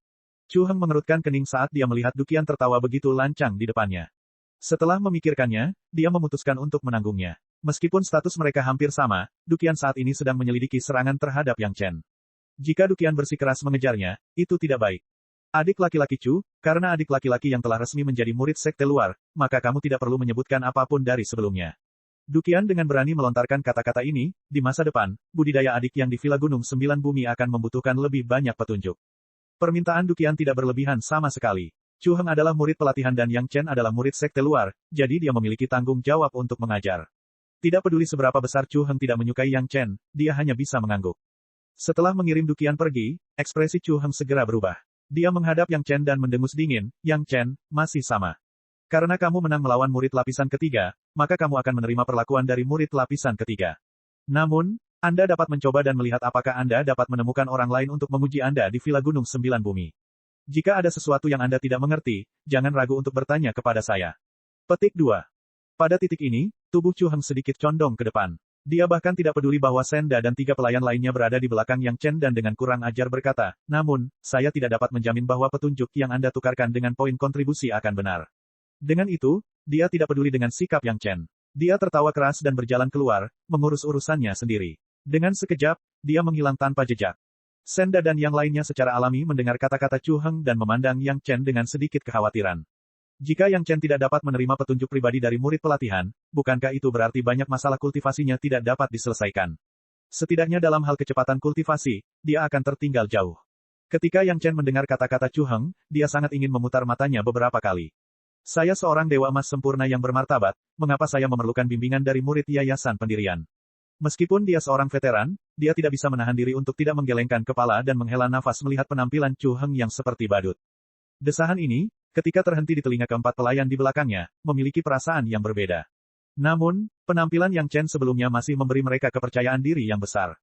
Chu Heng mengerutkan kening saat dia melihat Duqian tertawa begitu lancang di depannya. Setelah memikirkannya, dia memutuskan untuk menanggungnya. Meskipun status mereka hampir sama, Duqian saat ini sedang menyelidiki serangan terhadap Yang Chen. Jika Duqian bersikeras mengejarnya, itu tidak baik. Adik laki-laki Chu, karena adik laki-laki yang telah resmi menjadi murid sekte luar, maka kamu tidak perlu menyebutkan apapun dari sebelumnya. Duqian dengan berani melontarkan kata-kata ini, di masa depan, budidaya adik yang di Villa Gunung Sembilan Bumi akan membutuhkan lebih banyak petunjuk. Permintaan Duqian tidak berlebihan sama sekali. Chu Heng adalah murid pelatihan dan Yang Chen adalah murid sekte luar, jadi dia memiliki tanggung jawab untuk mengajar. Tidak peduli seberapa besar Chu Heng tidak menyukai Yang Chen, dia hanya bisa mengangguk. Setelah mengirim Duqian pergi, ekspresi Chu Heng segera berubah. Dia menghadap Yang Chen dan mendengus dingin, Yang Chen, masih sama. Karena kamu menang melawan murid lapisan ketiga, maka kamu akan menerima perlakuan dari murid lapisan ketiga. Namun, Anda dapat mencoba dan melihat apakah Anda dapat menemukan orang lain untuk memuji Anda di Villa Gunung Sembilan Bumi. Jika ada sesuatu yang Anda tidak mengerti, jangan ragu untuk bertanya kepada saya. Petik 2. Pada titik ini, tubuh Chu Heng sedikit condong ke depan. Dia bahkan tidak peduli bahwa Senda dan 3 pelayan lainnya berada di belakang Yang Chen dan dengan kurang ajar berkata, namun, saya tidak dapat menjamin bahwa petunjuk yang Anda tukarkan dengan poin kontribusi akan benar. Dengan itu, dia tidak peduli dengan sikap Yang Chen. Dia tertawa keras dan berjalan keluar, mengurus urusannya sendiri. Dengan sekejap, dia menghilang tanpa jejak. Senda dan yang lainnya secara alami mendengar kata-kata Chu Heng dan memandang Yang Chen dengan sedikit kekhawatiran. Jika Yang Chen tidak dapat menerima petunjuk pribadi dari murid pelatihan, bukankah itu berarti banyak masalah kultivasinya tidak dapat diselesaikan? Setidaknya dalam hal kecepatan kultivasi, dia akan tertinggal jauh. Ketika Yang Chen mendengar kata-kata Chu Heng, dia sangat ingin memutar matanya beberapa kali. Saya seorang dewa emas sempurna yang bermartabat, mengapa saya memerlukan bimbingan dari murid yayasan pendirian? Meskipun dia seorang veteran, dia tidak bisa menahan diri untuk tidak menggelengkan kepala dan menghela nafas melihat penampilan Chu Heng yang seperti badut. Desahan ini, ketika terhenti di telinga keempat pelayan di belakangnya, memiliki perasaan yang berbeda. Namun, penampilan Yang Chen sebelumnya masih memberi mereka kepercayaan diri yang besar.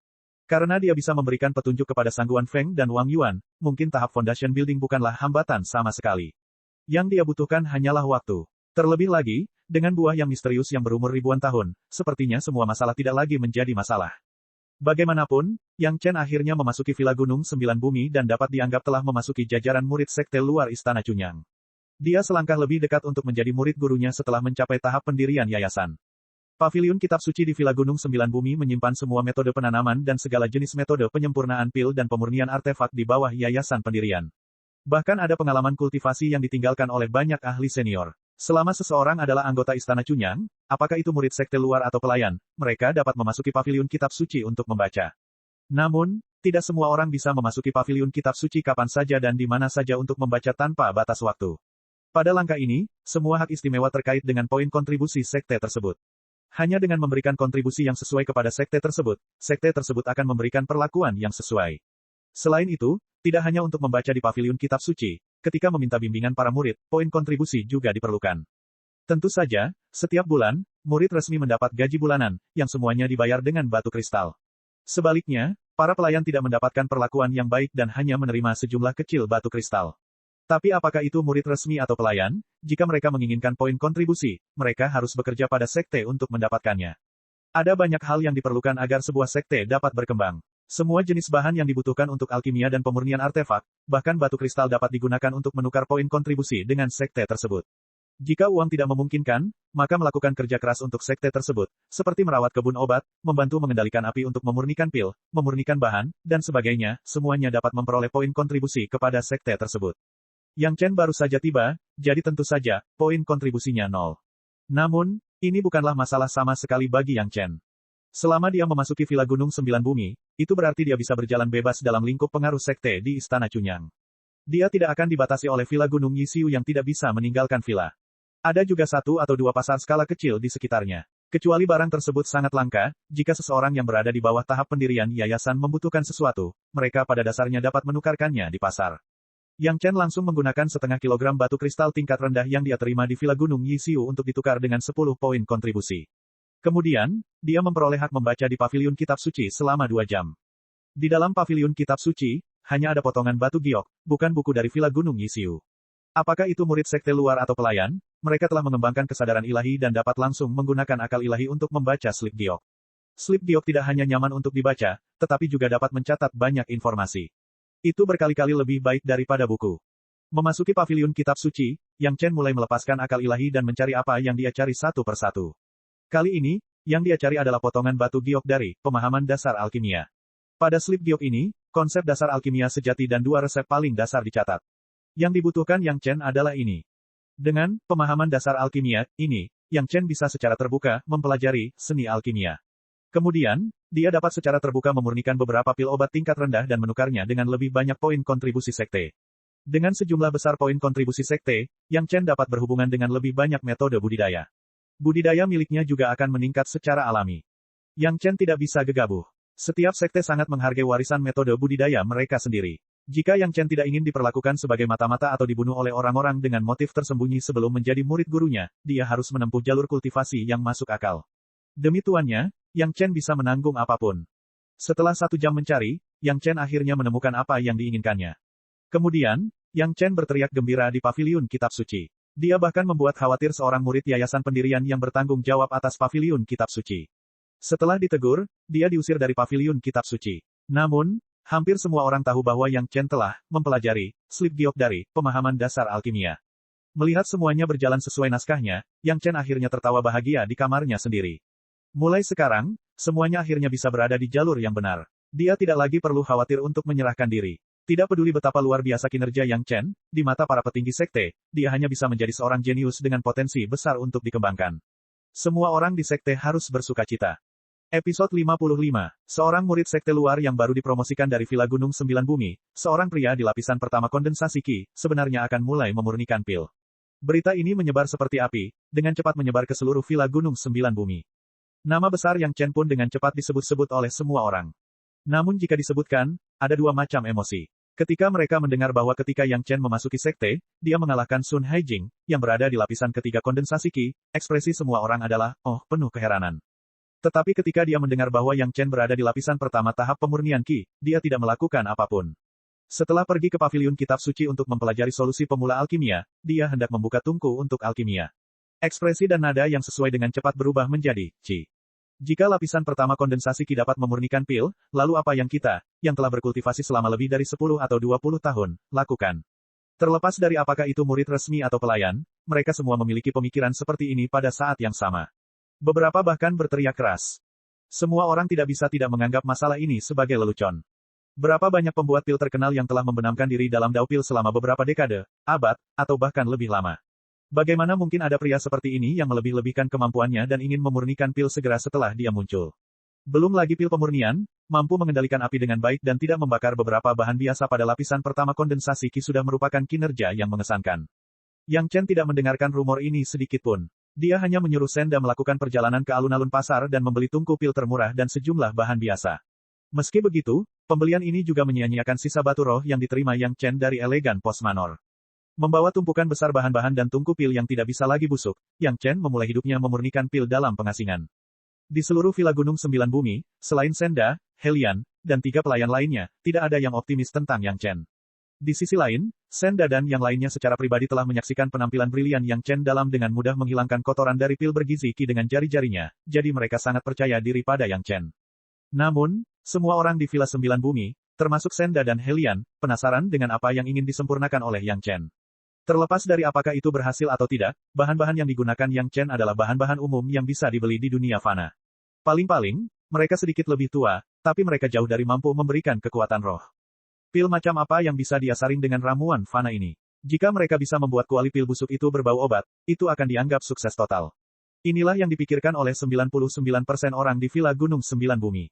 Karena dia bisa memberikan petunjuk kepada Sangguan Feng dan Wang Yuan, mungkin tahap foundation building bukanlah hambatan sama sekali. Yang dia butuhkan hanyalah waktu. Terlebih lagi, dengan buah yang misterius yang berumur ribuan tahun, sepertinya semua masalah tidak lagi menjadi masalah. Bagaimanapun, Yang Chen akhirnya memasuki Villa Gunung Sembilan Bumi dan dapat dianggap telah memasuki jajaran murid sekte luar Istana Cunyang. Dia selangkah lebih dekat untuk menjadi murid gurunya setelah mencapai tahap pendirian yayasan. Paviliun Kitab Suci di Villa Gunung Sembilan Bumi menyimpan semua metode penanaman dan segala jenis metode penyempurnaan pil dan pemurnian artefak di bawah yayasan pendirian. Bahkan ada pengalaman kultivasi yang ditinggalkan oleh banyak ahli senior. Selama seseorang adalah anggota Istana Cunyang, apakah itu murid sekte luar atau pelayan, mereka dapat memasuki Paviliun Kitab Suci untuk membaca. Namun, tidak semua orang bisa memasuki Paviliun Kitab Suci kapan saja dan di mana saja untuk membaca tanpa batas waktu. Pada langkah ini, semua hak istimewa terkait dengan poin kontribusi sekte tersebut. Hanya dengan memberikan kontribusi yang sesuai kepada sekte tersebut akan memberikan perlakuan yang sesuai. Selain itu, tidak hanya untuk membaca di Paviliun Kitab Suci, ketika meminta bimbingan para murid, poin kontribusi juga diperlukan. Tentu saja, setiap bulan, murid resmi mendapat gaji bulanan, yang semuanya dibayar dengan batu kristal. Sebaliknya, para pelayan tidak mendapatkan perlakuan yang baik dan hanya menerima sejumlah kecil batu kristal. Tapi apakah itu murid resmi atau pelayan? Jika mereka menginginkan poin kontribusi, mereka harus bekerja pada sekte untuk mendapatkannya. Ada banyak hal yang diperlukan agar sebuah sekte dapat berkembang. Semua jenis bahan yang dibutuhkan untuk alkimia dan pemurnian artefak, bahkan batu kristal dapat digunakan untuk menukar poin kontribusi dengan sekte tersebut. Jika uang tidak memungkinkan, maka melakukan kerja keras untuk sekte tersebut, seperti merawat kebun obat, membantu mengendalikan api untuk memurnikan pil, memurnikan bahan, dan sebagainya, semuanya dapat memperoleh poin kontribusi kepada sekte tersebut. Yang Chen baru saja tiba, jadi tentu saja, poin kontribusinya 0. Namun, ini bukanlah masalah sama sekali bagi Yang Chen. Selama dia memasuki Villa Gunung Sembilan Bumi, itu berarti dia bisa berjalan bebas dalam lingkup pengaruh sekte di Istana Cunyang. Dia tidak akan dibatasi oleh Villa Gunung Yisiu yang tidak bisa meninggalkan villa. Ada juga 1 atau 2 pasar skala kecil di sekitarnya. Kecuali barang tersebut sangat langka, jika seseorang yang berada di bawah tahap pendirian yayasan membutuhkan sesuatu, mereka pada dasarnya dapat menukarkannya di pasar. Yang Chen langsung menggunakan setengah kilogram batu kristal tingkat rendah yang dia terima di Villa Gunung Yisiu untuk ditukar dengan 10 poin kontribusi. Kemudian, dia memperoleh hak membaca di Paviliun Kitab Suci selama 2 jam. Di dalam Paviliun Kitab Suci, hanya ada potongan batu giok, bukan buku dari Villa Gunung Yisiu. Apakah itu murid sekte luar atau pelayan? Mereka telah mengembangkan kesadaran ilahi dan dapat langsung menggunakan akal ilahi untuk membaca slip giok. Slip giok tidak hanya nyaman untuk dibaca, tetapi juga dapat mencatat banyak informasi. Itu berkali-kali lebih baik daripada buku. Memasuki Paviliun Kitab Suci, Yang Chen mulai melepaskan akal ilahi dan mencari apa yang dia cari satu persatu. Kali ini, yang dia cari adalah potongan batu giok dari pemahaman dasar alkimia. Pada slip giok ini, konsep dasar alkimia sejati dan 2 resep paling dasar dicatat. Yang dibutuhkan Yang Chen adalah ini. Dengan pemahaman dasar alkimia ini, Yang Chen bisa secara terbuka mempelajari seni alkimia. Kemudian, dia dapat secara terbuka memurnikan beberapa pil obat tingkat rendah dan menukarnya dengan lebih banyak poin kontribusi sekte. Dengan sejumlah besar poin kontribusi sekte, Yang Chen dapat berhubungan dengan lebih banyak metode budidaya. Budidaya miliknya juga akan meningkat secara alami. Yang Chen tidak bisa gegabah. Setiap sekte sangat menghargai warisan metode budidaya mereka sendiri. Jika Yang Chen tidak ingin diperlakukan sebagai mata-mata atau dibunuh oleh orang-orang dengan motif tersembunyi sebelum menjadi murid gurunya, dia harus menempuh jalur kultivasi yang masuk akal. Demi tuannya, Yang Chen bisa menanggung apapun. Setelah 1 jam mencari, Yang Chen akhirnya menemukan apa yang diinginkannya. Kemudian, Yang Chen berteriak gembira di Paviliun Kitab Suci. Dia bahkan membuat khawatir seorang murid yayasan pendirian yang bertanggung jawab atas Paviliun Kitab Suci. Setelah ditegur, dia diusir dari Paviliun Kitab Suci. Namun, hampir semua orang tahu bahwa Yang Chen telah mempelajari slip giok dari pemahaman dasar alkimia. Melihat semuanya berjalan sesuai naskahnya, Yang Chen akhirnya tertawa bahagia di kamarnya sendiri. Mulai sekarang, semuanya akhirnya bisa berada di jalur yang benar. Dia tidak lagi perlu khawatir untuk menyerahkan diri. Tidak peduli betapa luar biasa kinerja Yang Chen, di mata para petinggi sekte, dia hanya bisa menjadi seorang jenius dengan potensi besar untuk dikembangkan. Semua orang di sekte harus bersukacita. Episode 55, seorang murid sekte luar yang baru dipromosikan dari Villa Gunung Sembilan Bumi, seorang pria di lapisan pertama kondensasi Qi, sebenarnya akan mulai memurnikan pil. Berita ini menyebar seperti api, dengan cepat menyebar ke seluruh Villa Gunung Sembilan Bumi. Nama besar Yang Chen pun dengan cepat disebut-sebut oleh semua orang. Namun jika disebutkan, ada 2 macam emosi. Ketika mereka mendengar bahwa ketika Yang Chen memasuki sekte, dia mengalahkan Sun Haijing, yang berada di lapisan ketiga kondensasi Qi, ekspresi semua orang adalah, oh, penuh keheranan. Tetapi ketika dia mendengar bahwa Yang Chen berada di lapisan pertama tahap pemurnian Qi, dia tidak melakukan apapun. Setelah pergi ke Paviliun Kitab Suci untuk mempelajari solusi pemula alkimia, dia hendak membuka tungku untuk alkimia. Ekspresi dan nada yang sesuai dengan cepat berubah menjadi, Qi. Jika lapisan pertama kondensasi Qi dapat memurnikan pil, lalu apa yang kita, yang telah berkultivasi selama lebih dari 10 atau 20 tahun, lakukan? Terlepas dari apakah itu murid resmi atau pelayan, mereka semua memiliki pemikiran seperti ini pada saat yang sama. Beberapa bahkan berteriak keras. Semua orang tidak bisa tidak menganggap masalah ini sebagai lelucon. Berapa banyak pembuat pil terkenal yang telah membenamkan diri dalam dao pil selama beberapa dekade, abad, atau bahkan lebih lama. Bagaimana mungkin ada pria seperti ini yang melebih-lebihkan kemampuannya dan ingin memurnikan pil segera setelah dia muncul? Belum lagi pil pemurnian, mampu mengendalikan api dengan baik dan tidak membakar beberapa bahan biasa pada lapisan pertama kondensasi Qi sudah merupakan kinerja yang mengesankan. Yang Chen tidak mendengarkan rumor ini sedikit pun. Dia hanya menyuruh Senda melakukan perjalanan ke alun-alun pasar dan membeli tungku pil termurah dan sejumlah bahan biasa. Meski begitu, pembelian ini juga menyia-nyiakan sisa batu roh yang diterima Yang Chen dari elegan pos manor. Membawa tumpukan besar bahan-bahan dan tungku pil yang tidak bisa lagi busuk, Yang Chen memulai hidupnya memurnikan pil dalam pengasingan. Di seluruh Villa Gunung Sembilan Bumi, selain Senda, Helian, dan 3 pelayan lainnya, tidak ada yang optimis tentang Yang Chen. Di sisi lain, Senda dan yang lainnya secara pribadi telah menyaksikan penampilan brilian Yang Chen dalam dengan mudah menghilangkan kotoran dari pil bergizi Qi dengan jari-jarinya, jadi mereka sangat percaya diri pada Yang Chen. Namun, semua orang di Villa Sembilan Bumi, termasuk Senda dan Helian, penasaran dengan apa yang ingin disempurnakan oleh Yang Chen. Terlepas dari apakah itu berhasil atau tidak, bahan-bahan yang digunakan Yang Chen adalah bahan-bahan umum yang bisa dibeli di dunia fana. Paling-paling, mereka sedikit lebih tua, tapi mereka jauh dari mampu memberikan kekuatan roh. Pil macam apa yang bisa dia saring dengan ramuan fana ini? Jika mereka bisa membuat kuali pil busuk itu berbau obat, itu akan dianggap sukses total. Inilah yang dipikirkan oleh 99% orang di Villa Gunung Sembilan Bumi.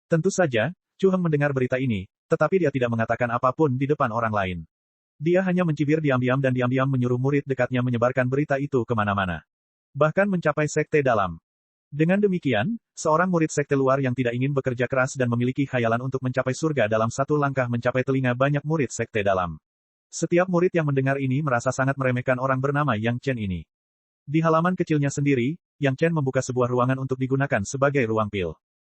Tentu saja, Chu Heng mendengar berita ini, tetapi dia tidak mengatakan apapun di depan orang lain. Dia hanya mencibir diam-diam dan diam-diam menyuruh murid dekatnya menyebarkan berita itu kemana-mana. Bahkan mencapai sekte dalam. Dengan demikian, seorang murid sekte luar yang tidak ingin bekerja keras dan memiliki khayalan untuk mencapai surga dalam satu langkah mencapai telinga banyak murid sekte dalam. Setiap murid yang mendengar ini merasa sangat meremehkan orang bernama Yang Chen ini. Di halaman kecilnya sendiri, Yang Chen membuka sebuah ruangan untuk digunakan sebagai ruang pil.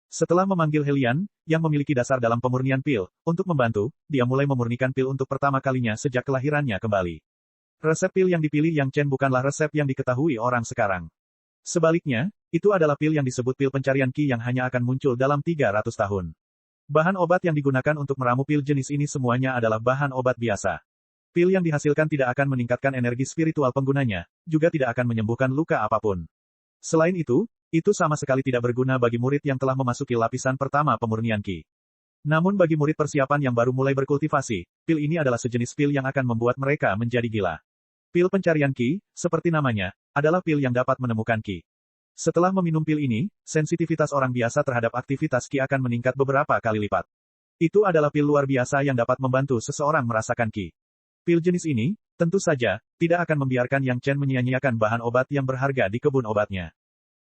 Setelah memanggil Helian, yang memiliki dasar dalam pemurnian pil, untuk membantu, dia mulai memurnikan pil untuk pertama kalinya sejak kelahirannya kembali. Resep pil yang dipilih Yang Chen bukanlah resep yang diketahui orang sekarang. Sebaliknya, itu adalah pil yang disebut pil pencarian Qi yang hanya akan muncul dalam 300 tahun. Bahan obat yang digunakan untuk meramu pil jenis ini semuanya adalah bahan obat biasa. Pil yang dihasilkan tidak akan meningkatkan energi spiritual penggunanya, juga tidak akan menyembuhkan luka apapun. Selain itu sama sekali tidak berguna bagi murid yang telah memasuki lapisan pertama pemurnian Qi. Namun bagi murid persiapan yang baru mulai berkultivasi, pil ini adalah sejenis pil yang akan membuat mereka menjadi gila. Pil pencarian Qi, seperti namanya, adalah pil yang dapat menemukan Qi. Setelah meminum pil ini, sensitivitas orang biasa terhadap aktivitas Qi akan meningkat beberapa kali lipat. Itu adalah pil luar biasa yang dapat membantu seseorang merasakan Qi. Pil jenis ini, tentu saja, tidak akan membiarkan Yang Chen menyia-nyiakan bahan obat yang berharga di kebun obatnya.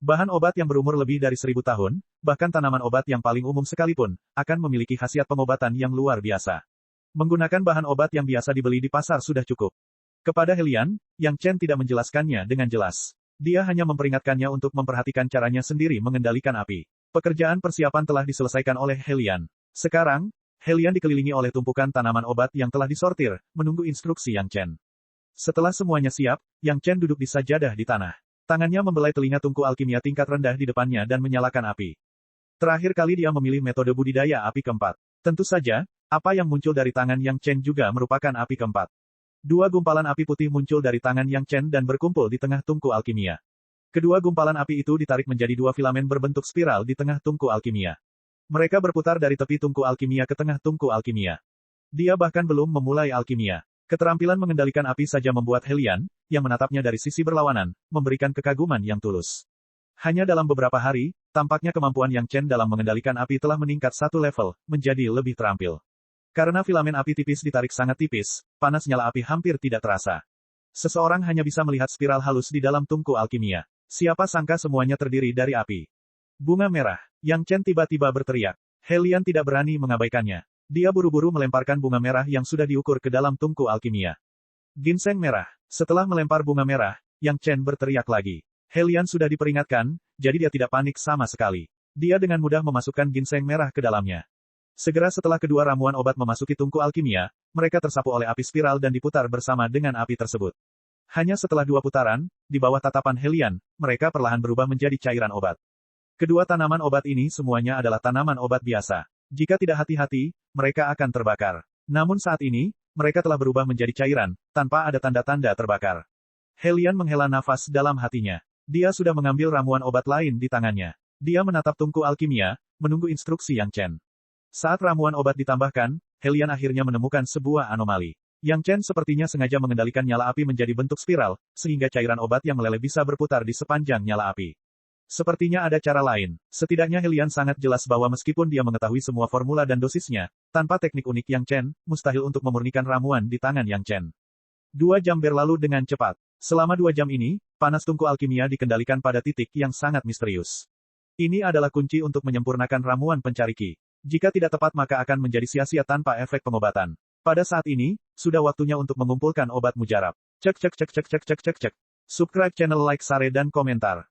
Bahan obat yang berumur lebih dari 1000 tahun, bahkan tanaman obat yang paling umum sekalipun, akan memiliki khasiat pengobatan yang luar biasa. Menggunakan bahan obat yang biasa dibeli di pasar sudah cukup. Kepada Helian, Yang Chen tidak menjelaskannya dengan jelas. Dia hanya memperingatkannya untuk memperhatikan caranya sendiri mengendalikan api. Pekerjaan persiapan telah diselesaikan oleh Helian. Sekarang, Helian dikelilingi oleh tumpukan tanaman obat yang telah disortir, menunggu instruksi Yang Chen. Setelah semuanya siap, Yang Chen duduk di sajadah di tanah. Tangannya membelai telinga tungku alkimia tingkat rendah di depannya dan menyalakan api. Terakhir kali dia memilih metode budidaya api keempat. Tentu saja, apa yang muncul dari tangan Yang Chen juga merupakan api keempat. 2 gumpalan api putih muncul dari tangan Yang Chen dan berkumpul di tengah tungku alkimia. Kedua gumpalan api itu ditarik menjadi 2 filamen berbentuk spiral di tengah tungku alkimia. Mereka berputar dari tepi tungku alkimia ke tengah tungku alkimia. Dia bahkan belum memulai alkimia. Keterampilan mengendalikan api saja membuat Helian, yang menatapnya dari sisi berlawanan, memberikan kekaguman yang tulus. Hanya dalam beberapa hari, tampaknya kemampuan Yang Chen dalam mengendalikan api telah meningkat 1 level, menjadi lebih terampil. Karena filamen api tipis ditarik sangat tipis, panas nyala api hampir tidak terasa. Seseorang hanya bisa melihat spiral halus di dalam tungku alkimia. Siapa sangka semuanya terdiri dari api. Bunga merah. Yang Chen tiba-tiba berteriak. Helian tidak berani mengabaikannya. Dia buru-buru melemparkan bunga merah yang sudah diukur ke dalam tungku alkimia. Ginseng merah. Setelah melempar bunga merah, Yang Chen berteriak lagi. Helian sudah diperingatkan, jadi dia tidak panik sama sekali. Dia dengan mudah memasukkan ginseng merah ke dalamnya. Segera setelah kedua ramuan obat memasuki tungku alkimia, mereka tersapu oleh api spiral dan diputar bersama dengan api tersebut. Hanya setelah 2 putaran, di bawah tatapan Helian, mereka perlahan berubah menjadi cairan obat. Kedua tanaman obat ini semuanya adalah tanaman obat biasa. Jika tidak hati-hati, mereka akan terbakar. Namun saat ini, mereka telah berubah menjadi cairan, tanpa ada tanda-tanda terbakar. Helian menghela nafas dalam hatinya. Dia sudah mengambil ramuan obat lain di tangannya. Dia menatap tungku alkimia, menunggu instruksi Yang Chen. Saat ramuan obat ditambahkan, Helian akhirnya menemukan sebuah anomali. Yang Chen sepertinya sengaja mengendalikan nyala api menjadi bentuk spiral, sehingga cairan obat yang meleleh bisa berputar di sepanjang nyala api. Sepertinya ada cara lain. Setidaknya Helian sangat jelas bahwa meskipun dia mengetahui semua formula dan dosisnya, tanpa teknik unik Yang Chen, mustahil untuk memurnikan ramuan di tangan Yang Chen. 2 jam berlalu dengan cepat. Selama 2 jam ini, panas tungku alkimia dikendalikan pada titik yang sangat misterius. Ini adalah kunci untuk menyempurnakan ramuan pencari ki. Jika tidak tepat maka akan menjadi sia-sia tanpa efek pengobatan. Pada saat ini, sudah waktunya untuk mengumpulkan obat mujarab. Cek. Subscribe channel, like, share dan komentar.